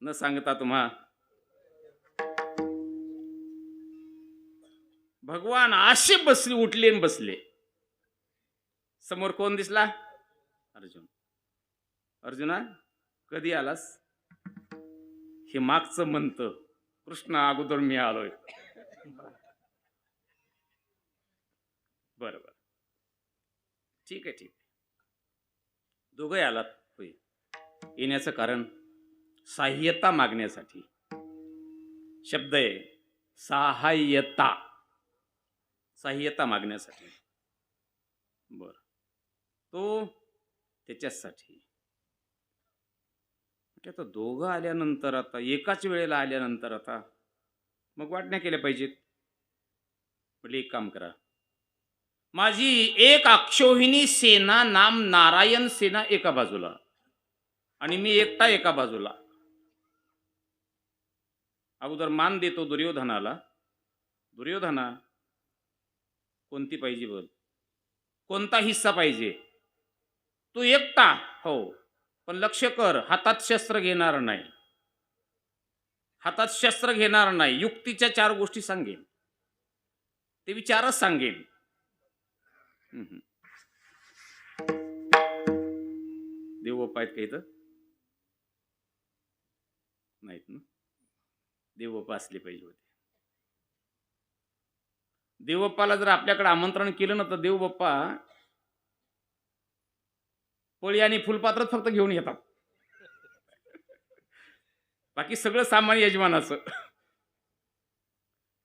Speaker 1: न सांगता तुम्हा भगवान असे बसले, उठले आणि बसले. समोर कोण दिसला? अर्जुन. अर्जुना, कधी आलास? हे मागचं म्हणतं, कृष्ण अगोदर मी आलोय. बरं बरं, ठीक आहे ठीक आहे. दोघंही आलात होय. येण्याचं कारण सहाय्यता मागण्यासाठी. शब्द आहे सहाय्यता, सहाय्यता मागण्यासाठी. बर, तो त्याच्यासाठी. म्हटलं आता दोघं आल्यानंतर, आता एकाच वेळेला आल्यानंतर आता मग वाटण्या केल्या पाहिजेत. म्हटलं एक काम करा, माझी एक अक्षोहिणी सेना नाम नारायण सेना एका बाजूला आणि मी एकटा एका बाजूला. अगोदर मान देतो दुर्योधनाला. दुर्योधना, कोणती पाहिजे बोल, कोणता हिस्सा पाहिजे? तू एकटा हो, पण लक्ष कर, हातात शस्त्र घेणार नाही, हातात शस्त्र घेणार नाही. युक्तीच्या 4 गोष्टी सांगेन, ते विचारच सांगेन. देव बाप्पा आहेत काही तर नाहीत ना? देव बाप्पा असले पाहिजे होते. देव बाप्पाला जर आपल्याकडे आमंत्रण केलं ना, तर देव बाप्पा पळी आणि फुलपात्रच फक्त घेऊन येतात, बाकी सगळं सामान यजमानाचं.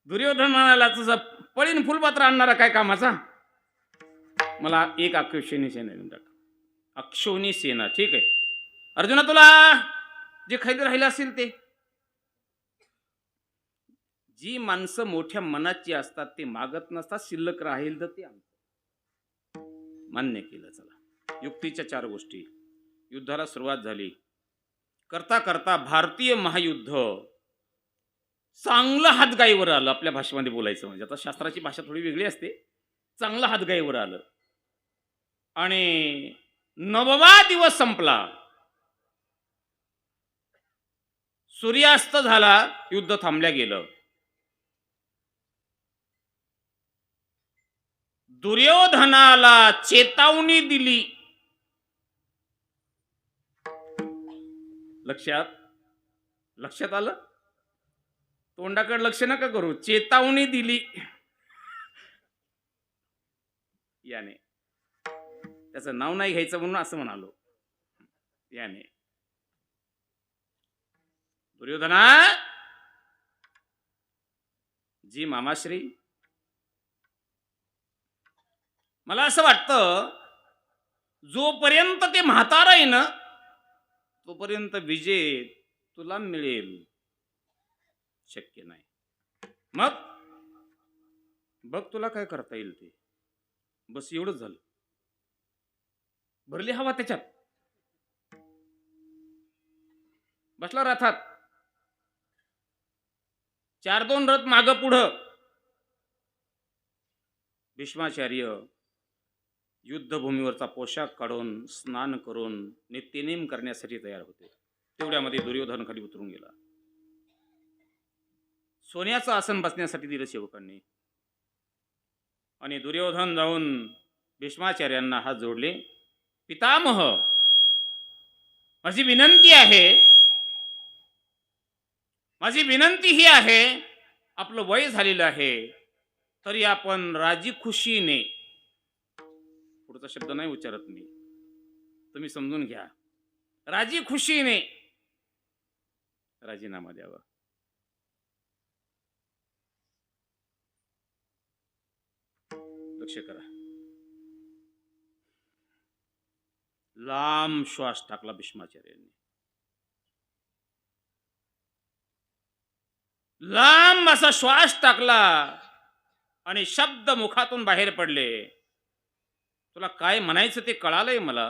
Speaker 1: दुर्योधनाला तुझा पळीन फुलपात्र आणणारा काय कामाचा? मला एक अक्षोहिणी सेना देऊन टाक. अक्षोहिणी सेना, ठीक आहे. अर्जुना, तुला जे खाली राहिलं असेल ते. जी माणसं मोठ्या मनाची असतात ते मागत नसतात, शिल्लक राहील तर ते आमचं. मान्य केलं. चला, युक्तीच्या 4 गोष्टी. युद्धाला सुरुवात झाली. करता करता भारतीय महायुद्ध चांगलं हातगाईवर आलं. आपल्या भाषेमध्ये बोलायचं म्हणजे, आता शास्त्राची भाषा थोडी वेगळी असते. चांगलं हातगाईवर आलं आणि 9वा दिवस संपला. सूर्यास्त झाला, युद्ध थांबल्या गेलं. दुर्योधनाला चेतावणी दिली. लक्षात आलं? तोंडाकडे लक्ष नका करू. चेतावणी दिली याने. त्याचं नाव नाही घ्यायचं म्हणून असं म्हणालो. याने, दुर्योधना, जी मामाश्री, मला असं वाटतं जोपर्यंत ते म्हातारा आहे ना, तोपर्यंत विजय तुला मिळेल शक्य नाही. मग बघ तुला काय करता येईल ते. बस एवढंच झालं. भरली हवा त्याच्यात. बसला रथात. 4-2 रथ मागं पुढं. भीष्माचार्य युद्धभूमीवरचा पोशाख काढून स्नान करून नित्यनेम करण्यासाठी तयार होते. तेवढ्यामध्ये दुर्योधन खाली उतरून गेला. सोन्याचं आसन बसण्यासाठी दिलं सेवकांनी आणि दुर्योधन जाऊन भीष्माचार्यांना हात जोडले. पितामह, माझी विनंती आहे, माझी विनंती ही आहे, आपलं वय झालेलं आहे तरी आपण राजी खुशीने, पुढचा शब्द नाही उच्चारत मी, तुम्ही समजून घ्या, राजी खुशीने राजीनामा द्यावा. लक्ष करा. लांब श्वास टाकला भीष्माचार्यांनी. लांब असा श्वास टाकला आणि शब्द मुखातून बाहेर पडले. तुला काय म्हणायचं ते कळालंय मला.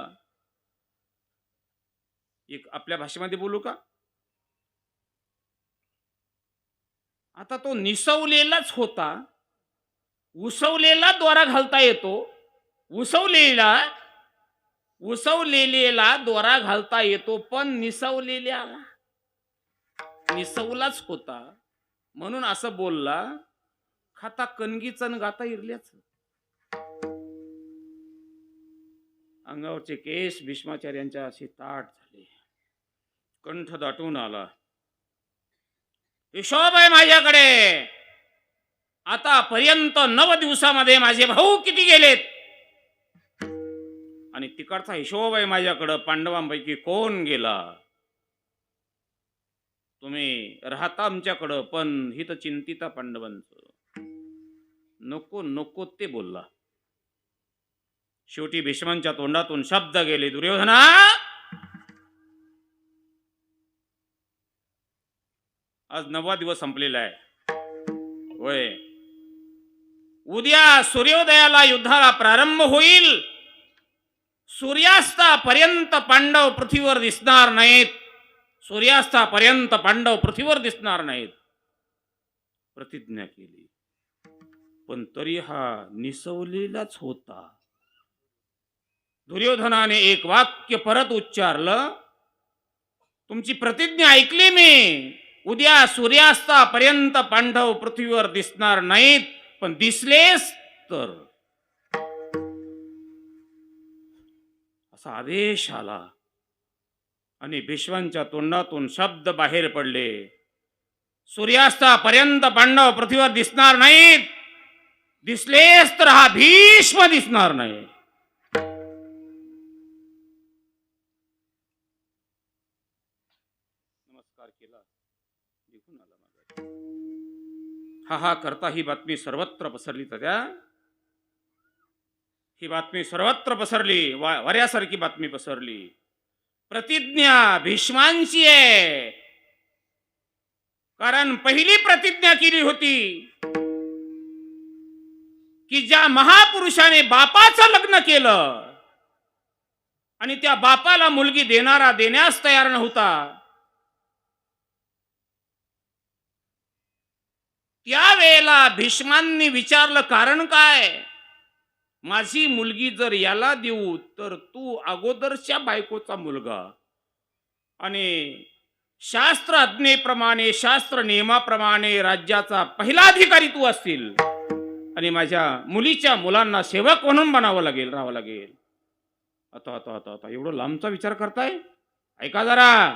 Speaker 1: एक आपल्या भाषेमध्ये बोलू का? आता तो निसवलेलाच होता. उसवलेला दोरा घालता येतो. उसवलेला दोरा घालता येतो, पण निसवलाच होता म्हणून असं बोलला. खाता कणगीच न गाता इरल्याच. अंगावरचे केस भीष्माचार्यांच्या असे ताट झाले. कंठ दाटून आला. हिशोब आहे माझ्याकडे. आतापर्यंत 9 दिवसामध्ये माझे भाऊ किती गेलेत आणि तिकडचा हिशोब आहे माझ्याकडं, पांडवांपैकी कोण गेला. तुम्ही राहता आमच्याकडं, पण ही तर चिंतिता पांडवांचं. नको नको ते बोलला. शेवटी भीष्मांच्या तोंडातून शब्द गेले, दुर्योधना, आज 9वा दिवस संपलेला आहे. होय, उद्या सूर्योदयाला युद्धाला प्रारंभ होईल. सूर्यास्तापर्यंत पांडव पृथ्वीवर दिसणार नाहीत. सूर्यास्तापर्यंत पांडव पृथ्वीवर दिसणार नाहीत. प्रतिज्ञा केली, पण तरी हा निसवलेलाच होता. दुर्योधनाने एक वाक्य परत उच्चारलं, तुमची प्रतिज्ञा ऐकली मी. उद्या सूर्यास्तापर्यंत पांडव पृथ्वीवर दिसणार नाहीत, पण दिसलेच तर. असा आदेश आला आणि भीष्मांच्या तोंडातून शब्द बाहेर पडले, सूर्यास्तापर्यंत पांडव पृथ्वीवर दिसणार नाहीत, दिसलेच तर हा भीष्म दिसणार नाही. नमस्कार केला, निघून आला माझा. हा करता ही बातमी सर्वत्र पसरली. त्या ही बातमी सर्वत्र पसरली, वाऱ्यासारखी बातमी पसरली. प्रतिज्ञा भीष्मांची आहे, कारण पहिली प्रतिज्ञा केली होती की ज्या महापुरुषाने बापाचं लग्न केलं आणि त्या बापाला मुलगी देण्यास तयार नव्हता, त्यावेळेला भीष्मांनी विचारलं, कारण काय? माझी मुलगी जर याला देऊ तर तू अगोदरच्या बायकोचा मुलगा आणि शास्त्र आज्ञेप्रमाणे, शास्त्र नियमाप्रमाणे राज्याचा पहिला अधिकारी तू असतील आणि माझ्या मुलीच्या मुलांना सेवक म्हणून राहावं लागेल. आता आता आता आता एवढं लांबचा विचार करताय? ऐका जरा,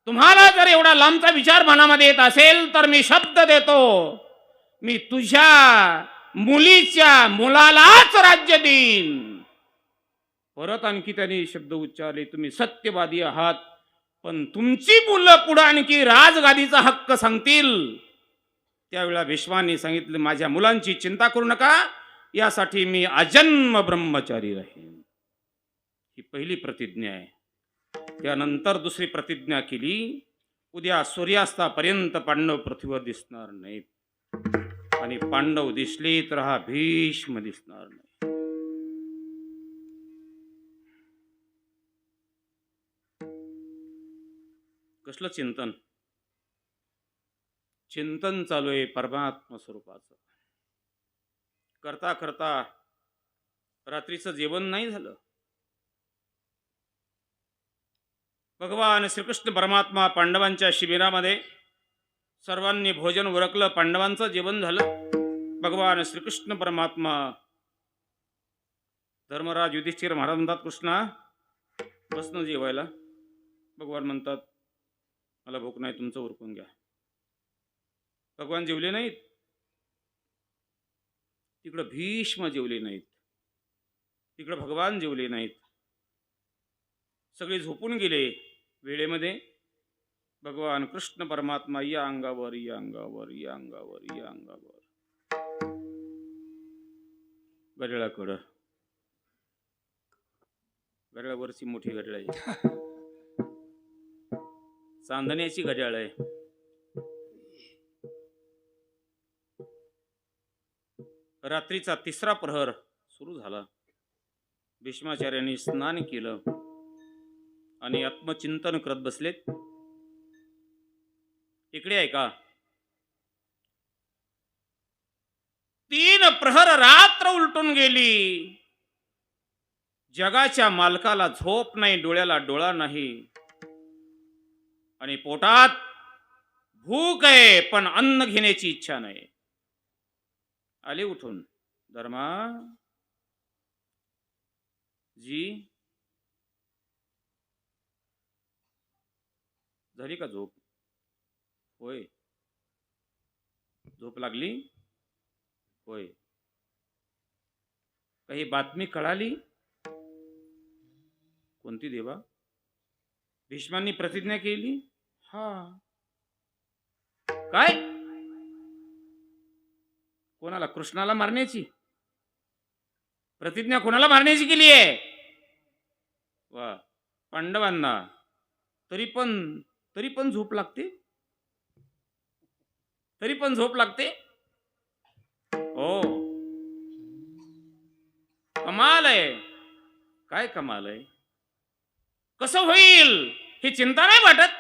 Speaker 1: तुम्हाला जर एवढा लांबचा विचार मनामध्ये येत असेल तर मी शब्द देतो, मी तुझ्या मुलीच्या मुलालाच राज्य देईन. परत आणखी त्यांनी शब्द उच्चारले, तुम्ही सत्यवादी आहात, पण तुमची मुलं पुढे आणखी राजगादीचा हक्क सांगतील. त्यावेळेला भीष्मांनी सांगितलं, माझ्या मुलांची चिंता करू नका, यासाठी मी आजन्म ब्रह्मचारी राहीन. ही पहिली प्रतिज्ञा आहे. त्यानंतर दुसरी प्रतिज्ञा केली, उद्या सूर्यास्तापर्यंत पांडव पृथ्वीवर दिसणार नाहीत आणि पांडव दिसले तर हा भीष्म दिसणार नाही. कसलं चिंतन? चिंतन चालू आहे परमात्मा स्वरूपाचं. करता करता रात्रीचं जेवण नाही झालं. भगवान श्रीकृष्ण परमात्मा पांडवांच्या शिबिरामध्ये सर्वांनी भोजन उरकलं, पांडवांचं जेवण झालं. भगवान श्रीकृष्ण परमात्मा, धर्मराज युधिष्ठिर महाराज म्हणतात, कृष्णा बसनं जेवायला. भगवान म्हणतात, मला भूक नाही, तुमचं उरकून घ्या. भगवान जेवले नाहीत. तिकडं भीष्म जेवले नाहीत, तिकडं भगवान जेवले नाहीत. सगळे झोपून गेले. वेळेमध्ये भगवान कृष्ण परमात्मा या अंगावर या अंगावर या अंगावर या अंगावर घड्याळाकडं, घड्याळावरची मोठी घड्याळ आहे, चांदण्याची घड्याळ आहे. रात्रीचा 3रा प्रहर सुरू झाला. भीष्माचार्यांनी स्नान केलं आणि आत्मचिंतन करत बसलेत. इकडे आहे का, 3 प्रहर रात्र उलटून गेली. जगाच्या मालकाला झोप नाही, डोळ्याला डोळा नाही आणि पोटात भूक आहे पण अन्न घेण्याची इच्छा नाही. आले उठून, धर्मा जी झाली का झोप? होय, झोप लागली. होय. काही बातमी कळाली? कोणती देवा? भीष्मांनी प्रतिज्ञा केली? हा. काय? कोणाला? कृष्णाला मारण्याची प्रतिज्ञा कोणाला मारण्याची केली आहे? वा. पांडवांना. तरी पण झोप लागते. तरी पण झोप लागते. हो, कमाल आहे. काय कमाल आहे? कसं होईल ही चिंता नाही वाटत?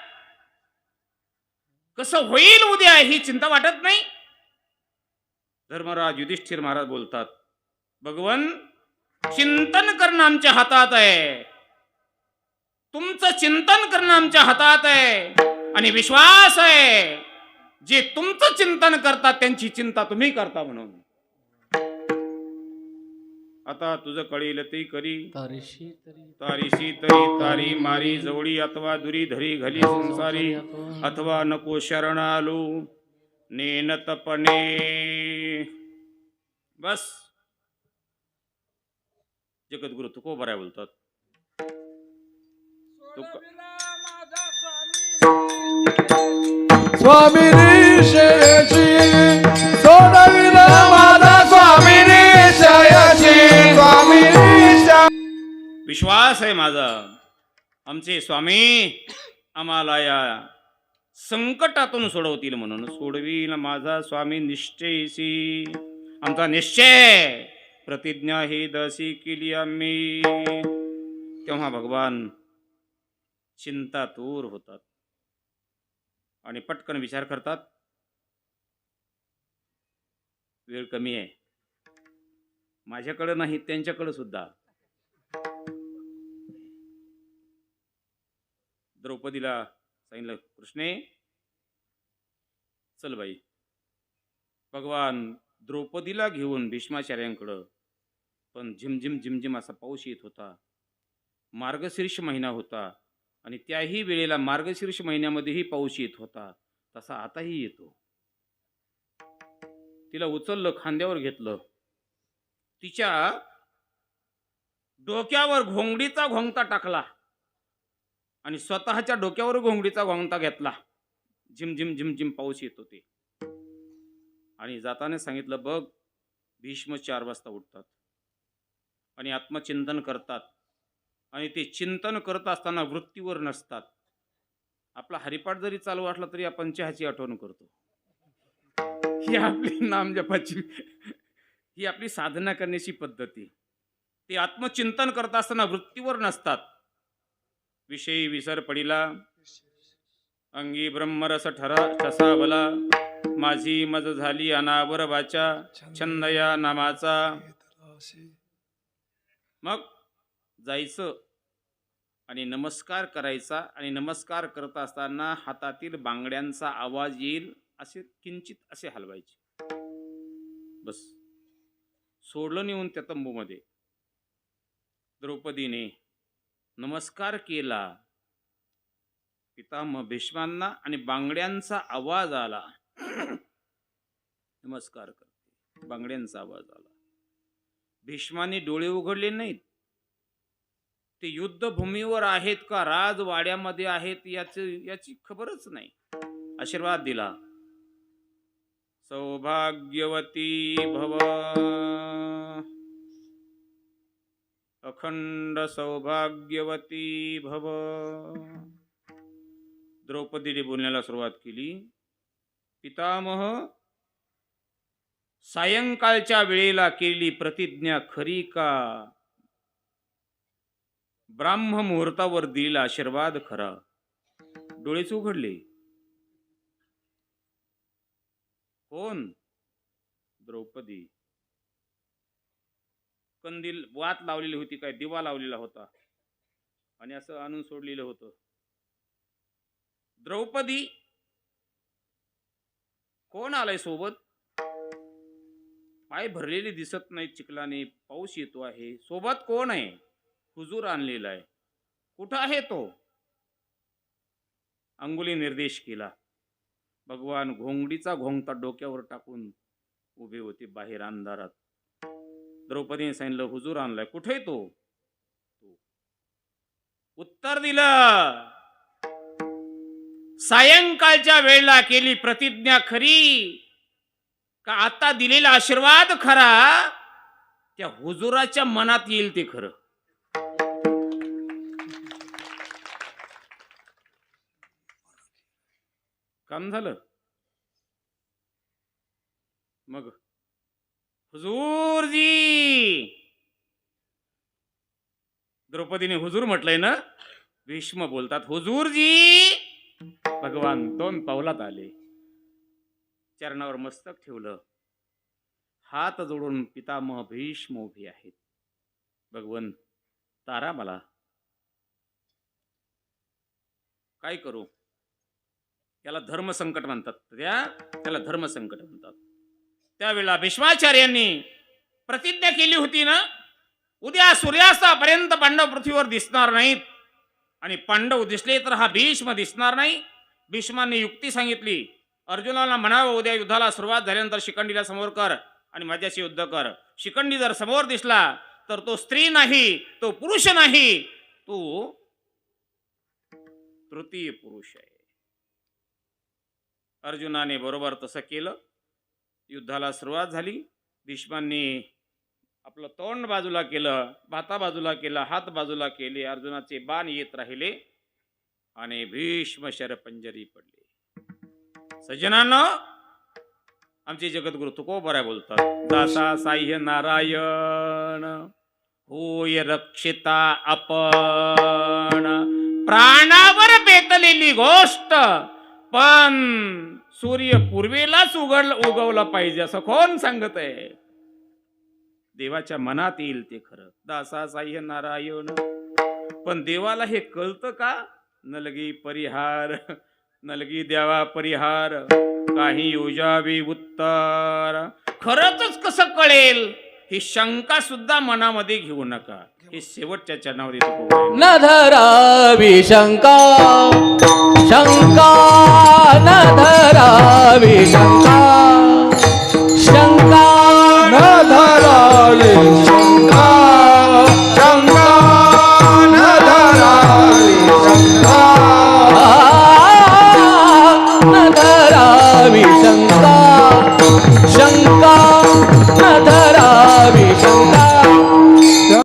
Speaker 1: कसं होईल उद्या ही चिंता वाटत नाही? धर्मराज युधिष्ठिर महाराज बोलतात, भगवन, चिंतन करणं आमच्या हातात आहे. तुमचं चिंतन करणं आमच्या हातात आहे. आणि विश्वास आहे जे तुमचं चिंतन करतात त्यांची चिंता तुम्ही करता म्हणून. आता तुझं कळेल ते करी,
Speaker 3: तारीशी
Speaker 1: तारीशी तरी तारी मारी, जवळी अथवा दुरी धरी घाली संसारी, अथवा नको शरण आलो नेन तपणे. बस. जगद्गुरु तुकोबराय बोलतात,
Speaker 3: स्वामी ऋषयची सोडविला माझा स्वामी ऋषयची.
Speaker 2: स्वामी
Speaker 1: विश्वास आहे माझा, आमचे स्वामी आम्हाला या संकटातून सोडवतील म्हणून. सोडवील माझा स्वामी निश्चयसी. आमचा निश्चय, प्रतिज्ञा ही दसी केली आम्ही. तेव्हा भगवान चिंतातूर होतात आणि पटकन विचार करतात, वेळ कमी आहे, माझ्याकडे नाही त्यांच्याकडे सुद्धा. द्रौपदीला सांगितलं, कृष्णे चल बाई. भगवान द्रौपदीला घेऊन भीष्माचार्यांकडं. पण झिमझिम झिमझिम असा पाऊस येत होता. मार्गशीर्ष महिना होता आणि त्याही वेळेला मार्गशीर्ष महिन्यामध्येही पाऊस येत होता, तसा आताही येतो. तिला उचललं, खांद्यावर घेतलं, तिच्या डोक्यावर घोंगडीचा घोंगता टाकला आणि स्वतःच्या डोक्यावर घोंगडीचा घोंगता घेतला. झिमझिम झिमझिम पाऊस येत होते. आणि जाताना सांगितलं, बघ, भीष्म 4 वाजता उठतात आणि आत्मचिंतन करतात. आणि ते चिंतन करत असताना वृत्तीवर नसतात. आपला हरिपाठ जरी चालू असला तरी आपण चहाची आठवण करतो. ही आपली नामजपाची, ही आपली साधना करण्याची पद्धती. ते आत्मचिंतन करत असताना वृत्तीवर नसतात. विषयी विसर पडिला, अंगी ब्रह्मरस ठसा भला, माझी मज झाली अनावर वाचा, छंदया नामाचा. मग जायचं आणि नमस्कार करायचा. आणि नमस्कार करत असताना हातातील बांगड्यांचा आवाज येईल असे किंचित असे हलवायचे. बस. सोडलं नेऊन त्या तंबूमध्ये. द्रौपदीने नमस्कार केला पितामह भीष्मांना आणि बांगड्यांचा आवाज आला. नमस्कार करते, बांगड्यांचा आवाज आला. भीष्माने डोळे उघडले नाहीत. ते युद्धभूमीवर आहेत का राजवाड्यामध्ये आहेत याची खबरच नाही. आशीर्वाद दिला, सौभाग्यवती भव, अखंड सौभाग्यवती भव. द्रौपदीने बोलण्याला सुरुवात केली, पितामह, सायंकाळच्या वेळेला केलेली प्रतिज्ञा खरी का? ब्राह्म मुहूर्तावर दिलेला आशीर्वाद खरा? डोळेच उघडले. कोण? द्रौपदी. कंदील वात लावलेली होती, काय दिवा लावलेला होता आणि असं आणून सोडलेलं होतं. द्रौपदी, कोण आलाय सोबत? पाय भरलेले दिसत नाही चिखलाने, पाऊस येतो आहे. सोबत कोण आहे? हुजूर आणलेला आहे. कुठं आहे तो? अंगुली निर्देश केला. भगवान घोंगडीचा घोंगता डोक्यावर टाकून उभी होती बाहेर अंधारात. द्रौपदीने सांगितलं, हुजूर आणलाय. कुठे तो? उत्तर दिलं, सायंकाळच्या वेळेला केली प्रतिज्ञा खरी का आता दिलेला आशीर्वाद खरा, त्या हुजुराच्या मनात येईल ते खरं. काम झालं. मग हुजूरजी, द्रौपदीने हुजूर म्हटलंय ना. भीष्म बोलतात, हुजूरजी. भगवान 2 पावलात आले, चरणावर मस्तक ठेवलं, हात जोडून पितामह भीष्म उभे आहेत. भगवन तारा मला, काय करू? याला धर्मसंकट म्हणतात. त्याला धर्मसंकट म्हणतात. त्यावेळेला भीष्माचार्यांनी प्रतिज्ञा केली होती ना, उद्या सूर्यास्तापर्यंत पांडव पृथ्वीवर दिसणार नाहीत, आणि पांडव दिसले तर हा भीष्म दिसणार नाही. भीष्मांनी युक्ती सांगितली, अर्जुनाला म्हणावं उद्या युद्धाला सुरुवात झाल्यानंतर शिखंडीला समोर कर आणि माझ्याशी युद्ध कर. शिखंडी जर समोर दिसला तर तो स्त्री नाही, तो पुरुष नाही, तो तृतीय पुरुष आहे. अर्जुनाने बरोबर तसं केलं. युद्धाला सुरुवात झाली. भीष्मांनी आपलं तोंड बाजूला केलं, भाता बाजूला केला, हात बाजूला केले. अर्जुनाचे बाण येत राहिले आणि भीष्म शरपंजरी पडले. सज्जनांनो, आमचे जगद्गुरु तुकोबरा बोलतात, दासा साह्य नारायण होय रक्षिता आपण. प्राणावर बेतलेली गोष्ट, पण सूर्य पूर्वेलाच उगवला पाहिजे असं कोण सांगत आहे? देवाच्या मनात येईल ते खरं. दासा साह्य नारायण. पण देवाला हे कळतं का? नलगी परिहार, नलगी द्यावा परिहार, काही योजावी उत्तर. खरंच कसं कळेल ही शंका सुद्धा मनामध्ये घेऊ नका. हे शेवटच्या चरणावर येतो.
Speaker 3: न धरावी शंका, शंका न धरावी शंका, शंका न धरावी शंका, शंका न धरावी शंका, न धरावी शंका, शंका